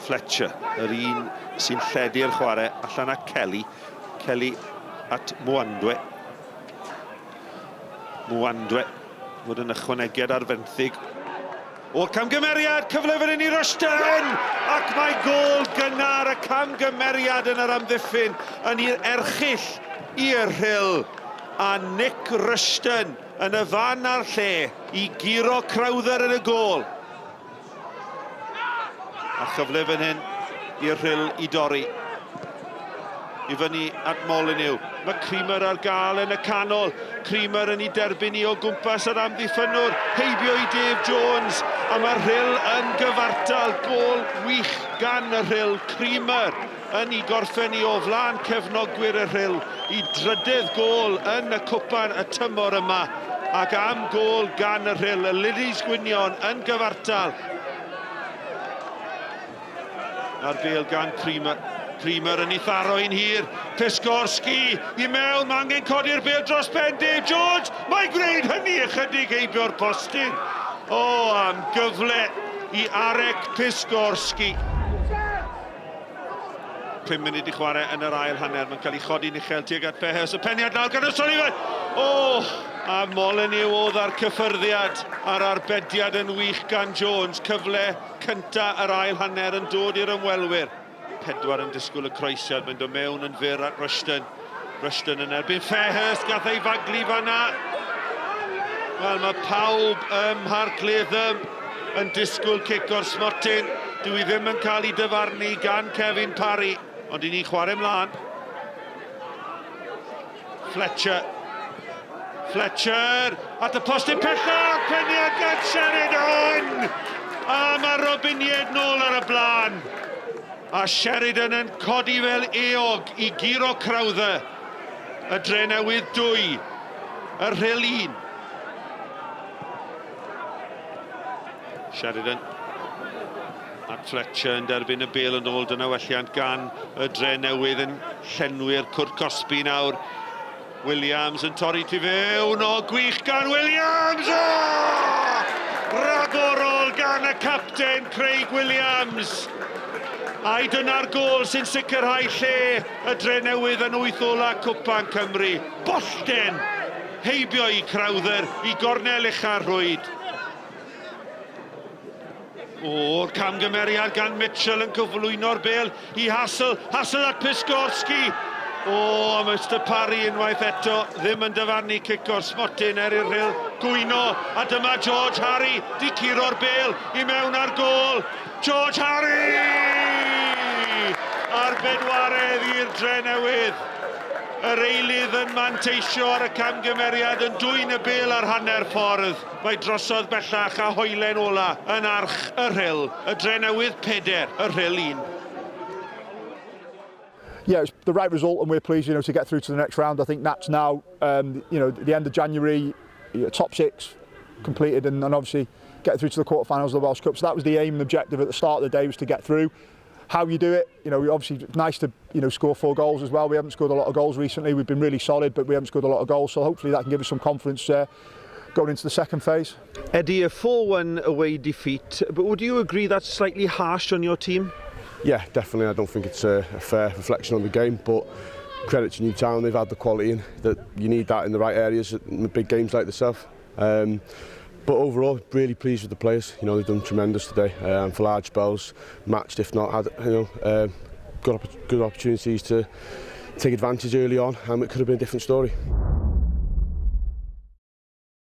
Fletcher, yr un sy'n lledu'r chwarae, allan at Kelly. Kelly at Mwandwe. Mwandwe, fod yn ychwanegiad ar fenthyg. O camgymeriad, cyfle fan hyn i Rushton! Ac mae gol gynnar y camgymeriad yn yr amddiffyn yn i'r erchill i'r Rhyl. A Nick Rushton yn y fan ar lle i giro Crowther yn y gol. A chyfle fan hyn i'r Rhyl i dorri. I fyny at Molyneux. Mae Creamer ar gael yn y canol. Creamer yn ei derbyn i o gwmpas yr amddiffynwr. Heibio i Dave Jones. A mae Rhyl yn gyfartal. Gol wych gan y Rhyl. Creamer yn ei gorffen i o flaen cefnogwyr y Rhyl. I drydydd gol yn y cwpan y tymor yma. Ac am gol gan y Rhyl. Y Lilies Gwynion yn gyfartal. Ar bêl gan Creamer. Creamer yn ei tharo i'n hir. Piskorski i mewn, mae angen codi'r bêl dros ben Dave Jones. Mae'n gwneud hynny ychydig heibio'r postyn. O, am gyfle i Arek Piskorski. 5 munud i chwarae yn yr ail hanner. Mae'n cael ei chodi'n uchel tuag at Behers. Y peniad nawr gan y Sullivan. O, a Molyneux oedd ar cyffyrddiad a'r arbediad yn wych gan Jones. Cyfle cynta yr ail hanner yn dod i'r ymwelwyr. 4 yn disgwyl y croesiad, mae'n dod mewn yn fyr at Rushton. Rushton yn erbyn Fairhurst, gath ei faglu fanna. Wel, mae pawb ym Mharc Latham yn disgwyl cic o'r smotyn. Dwi ddim yn cael ei dyfarnu gan Kevin Parry, ond i ni chwarae mlaen. Fletcher. Fletcher at y postyn pellach, peniad gan Sheridan. A mae Robinied nôl ar y blaen. A Sheridan yn codi fel eog i giro Crowther. Y Drenewydd 2, y Rhyl 1. Sheridan at Fletcher yn derbyn y bêl yn ôl, dyna welliant gan y Drenewydd yn llenwi'r Cwrt Cosby nawr. Williams yn torri tu fewn, o gwych gan Williams! O! Ragorol gan y capten Craig Williams. A'i dyna'r gol sy'n sicrhau lle y Drenewydd yn 8 ola Cwpan Cymru. Bollten heibio i Crowther i gornel uchaf Rhwyd. O'r camgymeriad gan Mitchell yn cyflwyno'r bêl i Hassel. Hassel at Piskorski. O, Mr Parry unwaith eto ddim yn dyfarnu cic o'r smotyn i'r Rhyl gwyno. A dyma George Harry di curo'r bêl i mewn ar gol. George Harry! Ar bedwaredd i'r Drenewydd. Yr eilydd yn manteisio ar y camgymeriad yn dwyn y bêl ar hanner ffordd. Mae drosodd bellach a hoelen ola yn arch y Rhyl. Y Drenewydd 4, y Rhyl 1. Yeah, it's the right result and we're pleased, to get through to the next round. I think that's now, the end of January, top 6 completed and obviously get through to the quarterfinals of the Welsh Cup. So that was the aim and objective at the start of the day, was to get through. How you do it, obviously it's nice to, score 4 goals as well. We haven't scored a lot of goals recently. We've been really solid, but we haven't scored a lot of goals. So hopefully that can give us some confidence going into the second phase. Eddie, a 4-1 away defeat, but would you agree that's slightly harsh on your team? Yeah, definitely. I don't think it's a fair reflection on the game, but credit to Newtown, they've had the quality in that you need that in the right areas in the big games like this. But overall, really pleased with the players. They've done tremendous today. For large spells, matched if not had good opportunities to take advantage early on, and it could have been a different story.